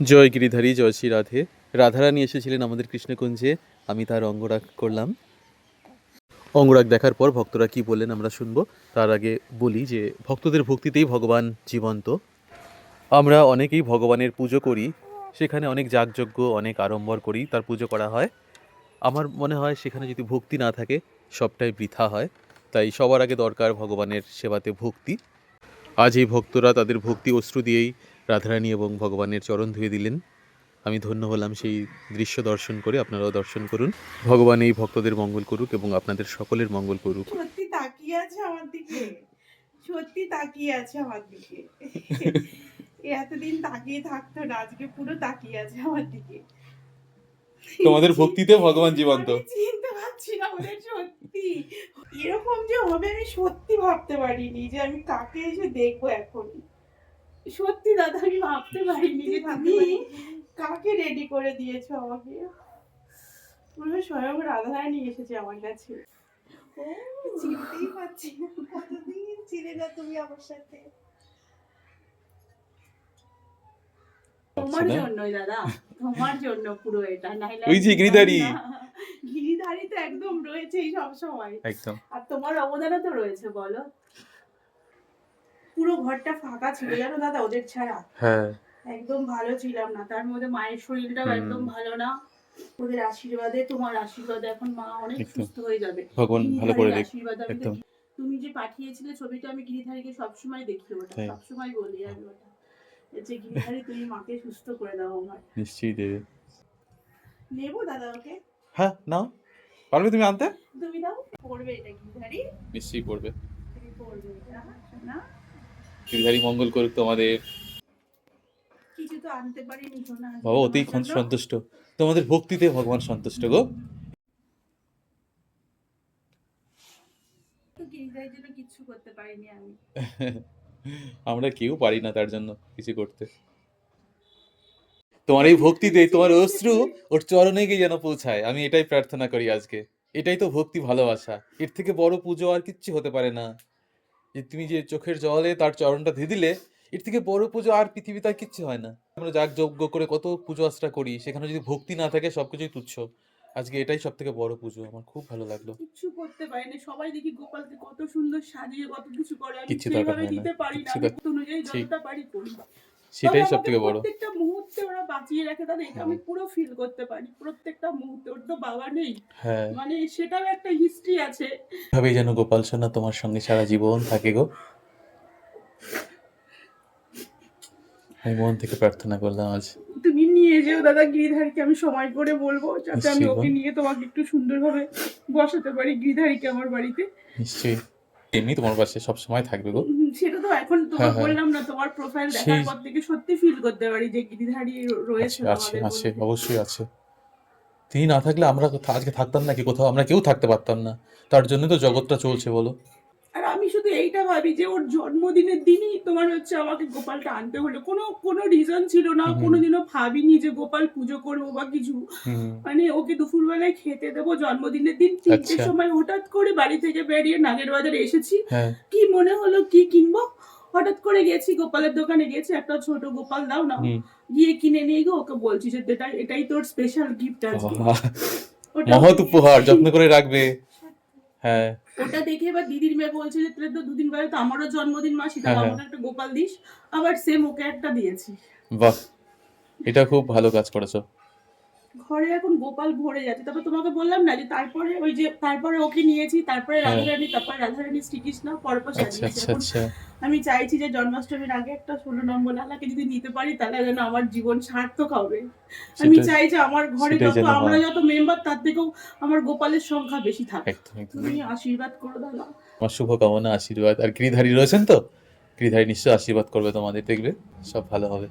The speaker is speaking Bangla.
জয় গিরিধারী, জয় শ্রী রাধে। রাধারানী এসেছিলেন আমাদের কৃষ্ণকুঞ্জে, আমি তার অঙ্গরাগ করলাম। অঙ্গরাগ দেখার পর ভক্তরা কি বললেন আমরা শুনবো। তার আগে বলি যে ভক্তদের ভক্তিতেই ভগবান জীবন্ত। আমরা অনেকেই ভগবানের পুজো করি, সেখানে অনেক যাগযজ্ঞ, অনেক আড়ম্বর করি, তার পুজো করা হয়। আমার মনে হয় সেখানে যদি ভক্তি না থাকে সবটাই বৃথা হয়। তাই সবার আগে দরকার ভগবানের সেবাতে ভক্তি। আজ এই ভক্তরা তাদের ভক্তি অশ্রু দিয়েই রাধারানী এবং ভগবানের চরণ ধুয়ে দিলেন। আমি ধন্য হলাম সেই দৃশ্য দর্শন করে। আপনারাও দর্শন করুন। ভগবান এই ভক্তদের মঙ্গল করুক এবং আপনাদের সকলের মঙ্গল করুক। সত্যি তাকিয়ে আছে আমার দিকে, সত্যি তাকিয়ে আছে আমার দিকে। এতদিন তাকিয়ে থাকতো না, আজকে পুরো তাকিয়ে আছে আমার দিকে। তোমাদের ভক্তিতে ভগবান জীবন্ত। চিনতে পারছি না ওদের, সত্যি এরকম যে হবে আমি সত্যি ভাবতে পারিনি যে আমি কাকে এসে দেখবো এখন। সত্যি দাদা আমি ভাবতে পারিনি যে তুমি কাকে রেডি করে দিয়েছো আমাকে। পুরো স্বয়ং রাধারানী এসেছে আমার কাছে। চিনতেই পারছি না, কতদিন ছিলে না তুমি আমার সাথে। তোমার জন্যই দাদা, তোমার জন্য পুরো এটা, নাইলে ওই যে গিরিধারী, গিরিধারী তো একদম রয়েছেই সব সময় একদম। আর তোমার অবদানও তো রয়েছে বলো। পুরো ঘরটা ফাঁকা ছিল জানো দাদা ওদের ছাড়া। হ্যাঁ, একদম ভালো ছিলাম না। তার মধ্যে মায়ের শরীরটাও একদম ভালো না। ওদের আশীর্বাদে, তোমার আশীর্বাদে এখন মা অনেক সুস্থ হয়ে যাবে। ভগবান ভালো করে দেখ। আশীর্বাদ একদম। তুমি যে পাঠিয়েছিলে ছবিটা, আমি গিরিধারীকে সবসময় দেখি, ওটা সবসময় বলি আমি ওটা, যে গিরিধারী তুমি মাকে সুস্থ করে দাও আমার। নিশ্চয়ই দেবে। নেবো দাদা ওকে? হ্যাঁ, নাও। পারবে তুমি আনতে? তুমি দাও। পড়বে এটা গিরিধারী? নিশ্চয়ই পড়বে। তুমি পড়বে এটা না? গিরিধারী মঙ্গল করুক তোমাদের। কিছু তো আনতে পারিনি সোনা। বাবা অতি সন্তুষ্ট, তোমাদের ভক্তিতে ভগবান সন্তুষ্ট গো। তো গিরিধারীর জন্য কিছু করতে পারিনি আমি। আমরা কেউ পারি না তার জন্য কিছু করতে। তোমার এই ভক্তিতে তোমার অশ্রু ওর চরণে গিয়ে যেন পৌঁছায়, আমি এটাই প্রার্থনা করি আজকে। এটাই তো ভক্তি, ভালোবাসা। এর থেকে বড় পুজো আর কিচ্ছু হতে পারে না। যে তুমি যে চোখের জলে তার চরণটা ধুয়ে দিলে, এর থেকে বড় পুজো আর পৃথিবীতে আর কিচ্ছু হয় না। আমরা যাগ যজ্ঞ করে কত পুজো আশ্রা করি, সেখানে যদি ভক্তি না থাকে সবকিছুই তুচ্ছ। আজকে এটাই সব থেকে বড় পুজো, আমার খুব ভালো লাগলো। কিছু করতে পারি না, সবাই দেখি গোপালকে কত সুন্দর সাজিয়ে কত কিছু করে, আমি কিচ্ছু দরকার সেইভাবে হয় না, দিতে পারি না। কিচ্ছু আমি অনুযায়ী যতটা পারি করি। সেটাই সব থেকে বড়। প্রত্যেকটা মুহূর্তে ওরা বাঁচিয়ে রাখে দাদা, এটা আমি পুরো ফিল করতে পারি। প্রত্যেকটা মুহূর্তে, ওর তো বাবা নেই, হ্যাঁ, মানে সেটাও একটা হিস্ট্রি আছে। ভাবেই যেন গোপাল সোনা তোমার সঙ্গে সারা জীবন থাকে গো। আমি মন থেকে প্রার্থনা করলাম আজ। তুমি নিয়ে যেও দাদা গিরিধারীকে, আমি সময় করে বলবো যাতে আমি ওকে নিয়ে তোমাকে একটু সুন্দরভাবে বসাতে পারি, গিরিধারীকে আমার বাড়িতে। নিশ্চয়ই, এমনি তোমার পাশে সব সময় থাকবে গো। সেটা তো এখন তোমার বললাম না, তোমার প্রোফাইল দেখার পর থেকে সত্যি ফিল করতে পারি যে গিরিধারী রয়েছে আমাদের আছে, অবশ্যই আছে। তিনি না থাকলে আমরা আজকে থাকতাম নাকি কোথাও, আমরা কেউ থাকতে পারতাম না। তার জন্য তো জগৎটা চলছে বলো। আর আমি শুধু এইটা ভাবি যে ওর জন্মদিনের দিনই তোমার হচ্ছে আমাকে গোপালটা আনতে হলো, কোনো রিজন ছিল না, কোনোদিনও ভাবিনি যে গোপাল পুজো করবো বা কিছু। মানে ওকে দুপুরবেলায় খেতে দেবো জন্মদিনের দিন, 3টের সময় হঠাৎ করে বাড়ি থেকে বেরিয়ে নাগের বাজারে এসেছি। কি মনে হলো কি কিনবো, হঠাৎ করে গেছি গোপালের দোকানে, গেছি একটা ছোট গোপাল দাও না, গিয়ে কিনে নিয়ে গিয়ে ওকে বলছি যে এটাই তোর স্পেশাল গিফট আজকে। মহৎ উপহার, যত্ন করে রাখবে। হ্যাঁ, ওটা দেখে এবার দিদির মেয়ে বলছে যে তুই তো দুদিন পরে তো আমারও জন্মদিন মাসি, তো আমাকে একটা গোপাল দিস। আবার সেম ওকে একটা দিয়েছি। বাহ, এটা খুব ভালো কাজ করেছো। ঘরে এখন গোপাল ভরে যাচ্ছে। তারপর তোমাকে বললাম না যে তারপরে ওই যে তারপরে ওকে নিয়েছি, তারপরে রাধারানী, তারপরে রাধারানী শ্রীকৃষ্ণ পরপর সাজিয়েছি। আমি চাইছি যে জন্মাষ্টমীর আগে একটা 16 নম্বর লালাকে যদি নিতে পারি তাহলে যেন আমার জীবন সার্থক হবে। আমি চাই যে আমার ঘরে আমরা যত মেম্বার তার থেকেও আমার গোপালের সংখ্যা বেশি থাকে। তুমি আশীর্বাদ করো দাদা। আমার শুভকামনা, আশীর্বাদ। আর গিরিধারী রয়েছেন তো, গিরিধারী নিশ্চয়ই আশীর্বাদ করবে তোমাদের, দেখবে সব ভালো হবে।